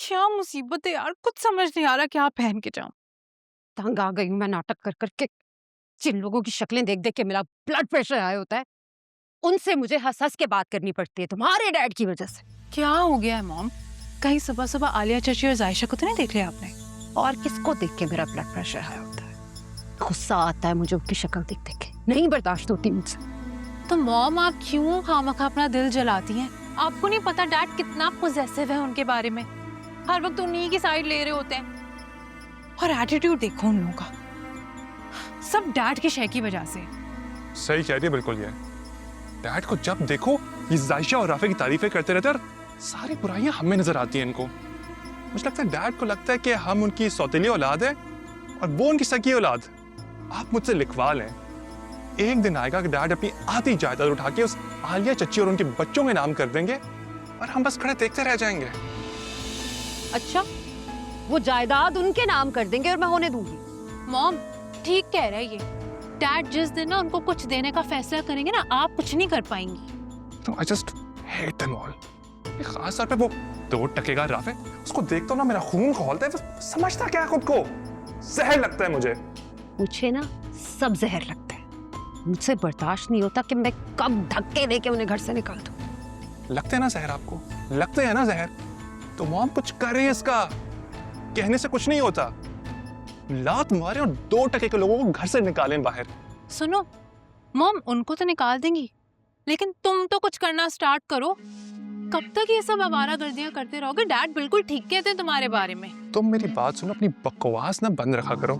क्या मुसीबत है यार, कुछ समझ नहीं आ रहा क्या पहन के जाऊं। तंग आ गई हूं मैं नाटक कर करके। जिन लोगों की शक्लें देख देख के मेरा ब्लड प्रेशर हाई होता है, उनसे मुझे हंस हंस के बात करनी पड़ती है तुम्हारे डैड की वजह से। क्या हो गया है मॉम? कहीं सुबह सुबह आलिया चाची और जायशा को तो नहीं देख लिया आपने? और किसको देख के मेरा ब्लड प्रेशर हाई होता है? गुस्सा आता है मुझे उनकी शक्ल देख देख के, नहीं बर्दाश्त होती मुझसे। तो मॉम आप क्यों खामखा अपना दिल जलाती हैं? आपको नहीं पता डैड कितना पॉसेसिव है उनके बारे में, हर वक्त उन्हीं की साइड ले रहे होते हैं। और एटीट्यूड देखो उन लोगों का, सब डैड के शय की वजह से। सही कह रही है बिल्कुल ये। डैड को जब देखो ये जायशा और राफे की तारीफें करते रहते हैं और सारी बुराइयां हमें नजर आती हैं इनको। मुझे लगता है डैड को लगता है कि हम उनकी सौतेली औलाद है और वो उनकी सगी औलाद। आप मुझसे लिखवा लें, एक दिन आएगा कि डैड अपनी आधी जायदाद उठा के उस आलिया चच्ची और उनके बच्चों के नाम कर देंगे और हम बस खड़े देखते रह जाएंगे। अच्छा, वो जायदाद उनके नाम कर देंगे और मैं होने दूंगी? मॉम ठीक कह रहा है ये। डैड जिस दिन ना उनको कुछ देने का फैसला करेंगे ना, आप कुछ नहीं कर पाएंगी। तो I just hate them all. खास तौर पे वो 2% का राफे, उसको देखता हूं ना मेरा खून खौलता है। वो समझता क्या है खुद को? जहर लगता है मुझे। मुझे ना सब जहर लगता है। मुझसे बर्दाश्त नहीं होता कि मैं कब धक्के देके उन्हें घर से निकाल दूं। लगते हैं ना जहर आपको, लगते हैं ना जहर। तो मॉम कुछ करे इसका, कहने से कुछ नहीं होता। लात मारे और 2% के लोगों को घर से निकालें बाहर। सुनो मॉम, उनको तो निकाल देंगी, लेकिन तुम तो कुछ करना स्टार्ट करो। कब तक ये सब आवारागर्दियां करते रहोगे? डैड बिल्कुल ठीक कहते हैं तुम्हारे बारे में। तुम मेरी बात सुनो, अपनी बकवास ना बंद रखा करो।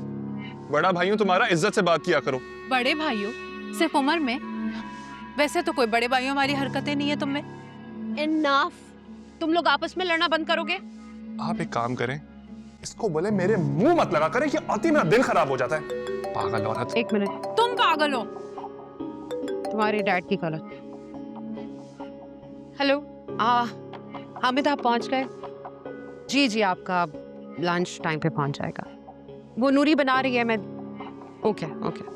बड़ा भाइयों तुम्हारा इज्जत से बात किया करो। बड़े भाइयों सिर्फ उम्र में? वैसे तो कोई बड़े भाइयों वाली हरकतें नहीं है तुम में। इनफ। तुम लोग आपस में लड़ना बंद करोगे? आप एक काम करें, इसको बोले मेरे मुंह मत लगा करें कि आती मेरा दिल खराब हो जाता है। पागल औरत। एक मिनट, तुम पागल हो। तुम्हारे डैड की गलत। हेलो, हामिद आप पहुंच गए? जी जी, आपका लंच टाइम पे पहुंच जाएगा। वो नूरी बना रही है, मैं ओके ओके।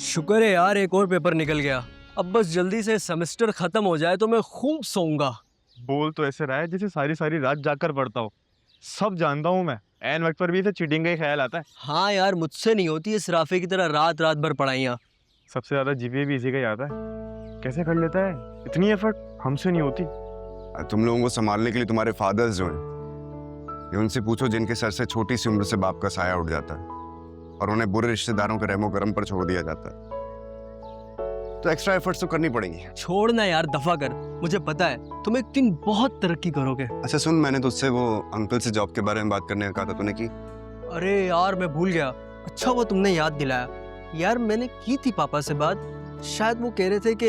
शुक्र है यार, एक और पेपर निकल गया। अब बस जल्दी से सेमेस्टर खत्म हो जाए तो मैं खूब सोऊंगा। बोल तो ऐसे रहा है जैसे सारी सारी रात जाकर पढ़ता हूँ। सब जानता हूँ मैं, एन वक्त पर भी इसे चीटिंग का ही ख्याल आता है। हाँ यार, मुझसे नहीं होती इस राफे की तरह रात रात भर पढ़ाइयाँ। सबसे ज्यादा जीपीए भी इसी का ही आता है। कैसे कर लेता है? इतनी एफर्ट हमसे नहीं होती। तुम लोगों को संभालने के लिए तुम्हारे फादर्स जो हैं, ये उनसे पूछो जिनके सर से छोटी सी उम्र से बाप का साया उठ जाता है और उन्हें बुरे रिश्तेदारों के रहमो करम पर छोड़ दिया जाता है। तो एक्स्ट्रा एफर्ट्स तो करनी पड़ेंगी। छोड़ना यार, दफा कर। मुझे पता है तुम एक दिन बहुत तरक्की करोगे। अच्छा सुन, मैंने तुझसे वो अंकल से जॉब के बारे में बात करने का कहा था, तूने की? अरे यार मैं भूल गया। अच्छा वो तुमने याद दिलाया। यार मैंने की थी पापा से बात, शायद वो कह रहे थे कि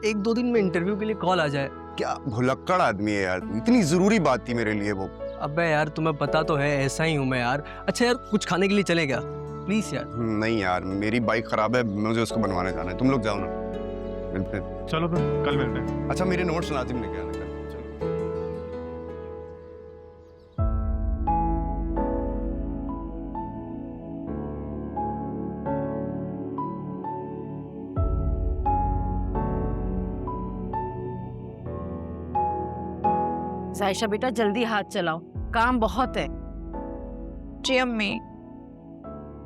1-2 दिन में इंटरव्यू के लिए कॉल आ जाए। क्या भुलक्कड़ आदमी है यार, इतनी जरूरी बात थी मेरे लिए वो। अबे यार तुम्हें पता तो है ऐसा ही हूँ मैं यार। अच्छा यार कुछ खाने के लिए चले क्या प्लीज यार? नहीं यार, मेरी बाइक खराब है, मुझे उसको बनवाने जाना है। तुम लोग जाओ ना, मिलते हैं। चलो फिर कल मिलते हैं। अच्छा मेरे नोट्स लाजिम लेके आना। जायशा बेटा जल्दी हाथ चलाओ, काम बहुत है। जी अम्मी।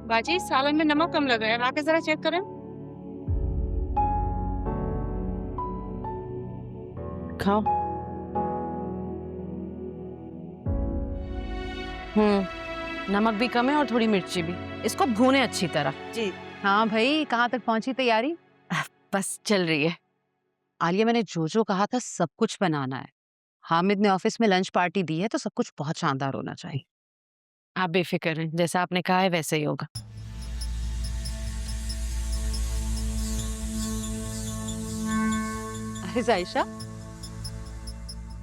बाजी सालन में नमक कम लगा है, आके जरा चेक करें। खाओ। नमक भी कम है और थोड़ी मिर्ची भी। इसको भूने अच्छी तरह। जी। हाँ भाई, कहाँ तक पहुंची तैयारी? बस चल रही है। आलिया, मैंने जो कहा था सब कुछ बनाना है। हामिद ने ऑफिस में लंच पार्टी दी है तो सब कुछ बहुत शानदार होना चाहिए। आप बेफिक्र हैं, जैसा आपने कहा है वैसे ही होगा। अरे जायशा,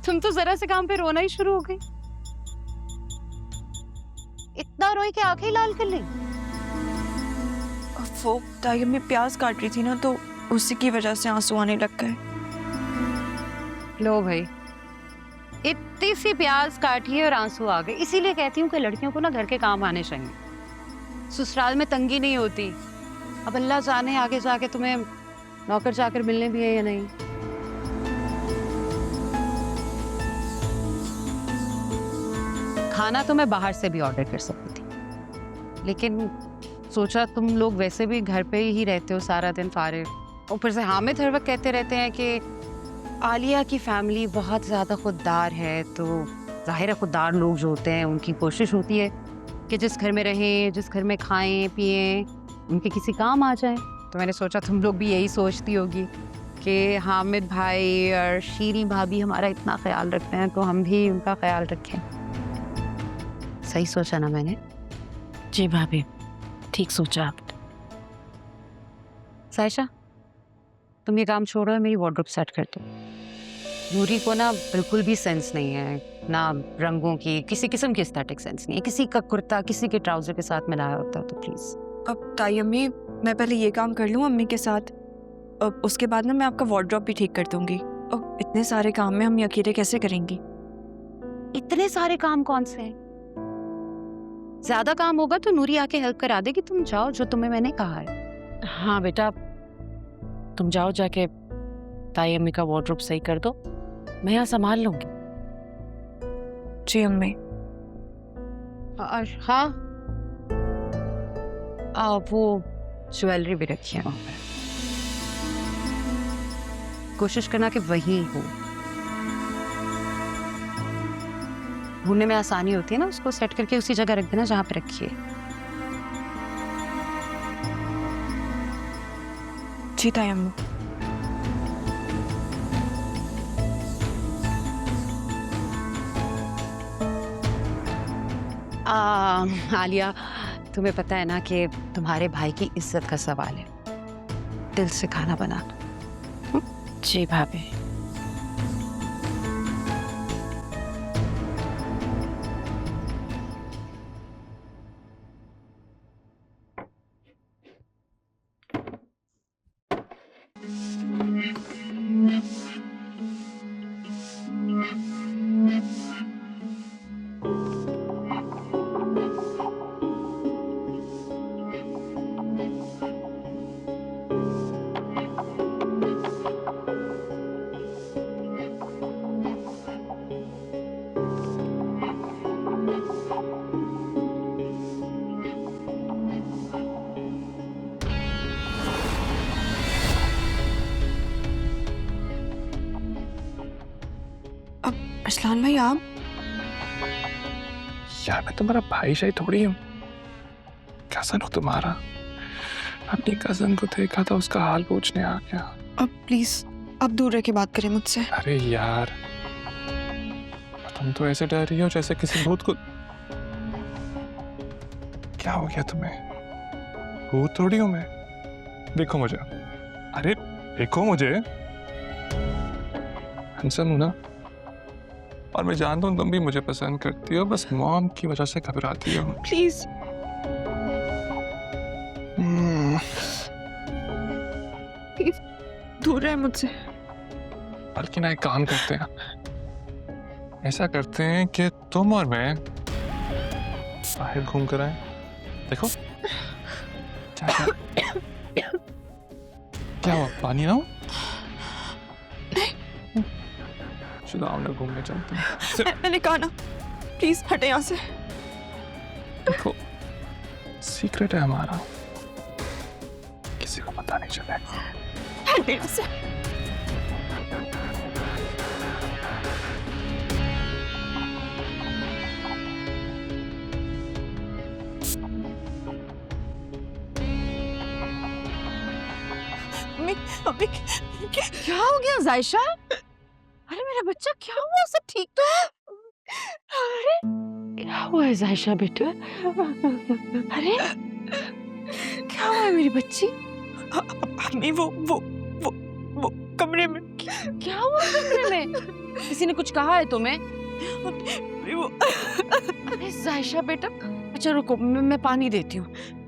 तुम तो जरा से काम पे रोना ही शुरू हो गई। इतना रोई कि आंखें लाल कर ली। वो ताई अम्मी प्याज काट रही थी ना, तो उसी की वजह से आंसू आने लग गए। लो भाई, इतनी सी प्याज काटी है और आंसू आ गए। इसीलिए कहती हूँ कि लड़कियों को ना घर के काम आने चाहिए। ससुराल में तंगी नहीं होती। अब अल्लाह जाने आगे जाके तुम्हें नौकर चाकर मिलने भी है या नहीं। खाना तो मैं बाहर से भी ऑर्डर कर सकती थी, लेकिन सोचा तुम लोग वैसे भी घर पे ही रहते हो सारा दिन फारिग, ऊपर से हामिद हर वक्त कहते रहते हैं कि आलिया की फैमिली बहुत ज़्यादा खुददार है, तो जाहिर है खुददार लोग जो होते हैं उनकी कोशिश होती है कि जिस घर में रहें, जिस घर में खाएं पिएं, उनके किसी काम आ जाएं। तो मैंने सोचा तुम लोग भी यही सोचती होगी कि हामिद भाई और शीरी भाभी हमारा इतना ख्याल रखते हैं, तो हम भी उनका ख्याल रखें। सही सोचा ना मैंने? जी भाभी, ठीक सोचा आप। सायशा, तुम ये काम छोड़ो, मेरी वार्डरोब सेट कर दो। नूरी को ना बिल्कुल भी सेंस नहीं है, ना रंगों की, किसी किस्म की एस्थेटिक सेंस नहीं है। किसी का कुर्ता किसी के ट्राउजर के साथ मिलाया होता है, तो प्लीज। अब ताई अम्मी, मैं पहले ये काम कर लूँ अम्मी के साथ, अब उसके बाद ना मैं आपका वार्डरोब भी ठीक कर दूंगी। अब इतने सारे काम में हम ये अकेले कैसे करेंगी? इतने सारे काम कौन से हैं? ज्यादा काम होगा तो नूरी आके हेल्प करा देगी। तुम जाओ, जो तुम्हें मैंने कहा है। हाँ बेटा, तुम जाओ, जाके ताई अम्मी का वार्डरोब सही कर दो, मैं यहाँ संभाल लूंगी। जी अम्मी। और हाँ, वो ज्वेलरी भी रखी है वहाँ पे, कोशिश करना कि वही हो। ढूंढने में आसानी होती है ना, उसको सेट करके उसी जगह रख देना जहाँ पे रखी है। जी ताई अम्मी। आलिया, तुम्हें पता है ना कि तुम्हारे भाई की इज्जत का सवाल है, दिल से खाना बनाना। जी भाभी। अरसलान भाई, आप? यार मैं तुम्हारा भाई शाही थोड़ी हूँ, कजन हो तुम्हारा। अपनी कजन को देखा था, उसका हाल पूछने आ गया। अब प्लीज आप दूर रह के बात करें मुझसे। अरे यार, तुम तो ऐसे डर रही हो जैसे किसी भूत को। क्या हो गया तुम्हें? भूत थोड़ी हूं मैं। देखो मुझे, अरे देखो मुझे, हैंडसम हूं ना, और मैं जानता हूँ तुम भी मुझे पसंद करती हो, बस मॉम की वजह से घबराती हो। प्लीज। दूर रहे मुझसे। बल्कि ना एक काम करते हैं, ऐसा करते हैं कि तुम और मैं बाहर घूम कर आए। देखो क्या हुआ, पानी ना हो? चलो हम लोग घूमने चलते हैं। मैंने कहा ना, प्लीज हटे यहाँ से। देखो सीक्रेट है हमारा, किसी को पता नहीं चलेगा। हटे यहाँ से। अम्मी, क्या हो गया जायशा? अरे मेरा बच्चा, क्या हुआ? सब ठीक तो है? अरे क्या हुआ है जायशा बेटा? अरे क्या हुआ है मेरी बच्ची? अम्मी, वो कमरे में। क्या हुआ कमरे में? किसी ने कुछ कहा है तुम्हें? वो अरे जायशा बेटा, अच्छा रुको, मैं पानी देती हूँ।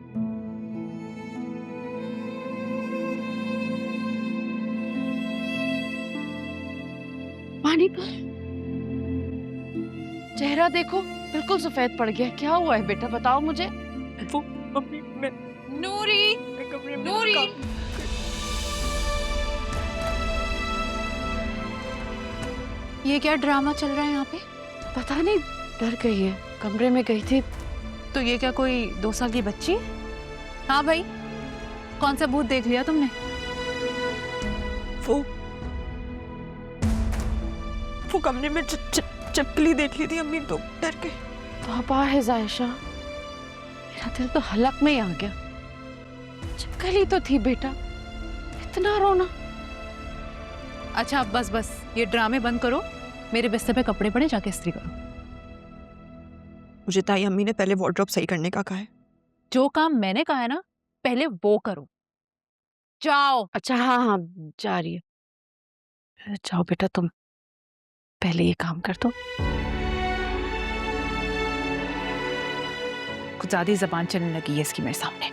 पानी पर चेहरा देखो, बिल्कुल सफेद पड़ गया। क्या हुआ है बेटा, बताओ मुझे। वो मम्मी, मैं नूरी, कमरे में। नूरी। ये क्या ड्रामा चल रहा है यहाँ पे? पता नहीं, डर गई है, कमरे में गई थी। तो ये क्या कोई 2 साल की बच्ची? हाँ भाई, कौन सा भूत देख लिया तुमने? वो कमरे में चपकली देख ली थी अम्मी, तो डर के। पापा है जायशा, मेरा दिल तो हलक में ही आ गया। चिपकली तो थी बेटा, इतना रोना। अच्छा अब बस ये ड्रामे बंद करो, मेरे बिस्तर पे कपड़े पड़े, जाके इस्त्री करो। मुझे ताई अम्मी ने पहले वार्डरोब सही करने का कहा है। जो काम मैंने कहा है ना, पहले वो करो। जाओ। अच्छा हाँ, जा रही है। जाओ बेटा, तुम पहले ये काम कर दो। कुछ ज्यादा ही जबान चलने लगी है इसकी मेरे सामने।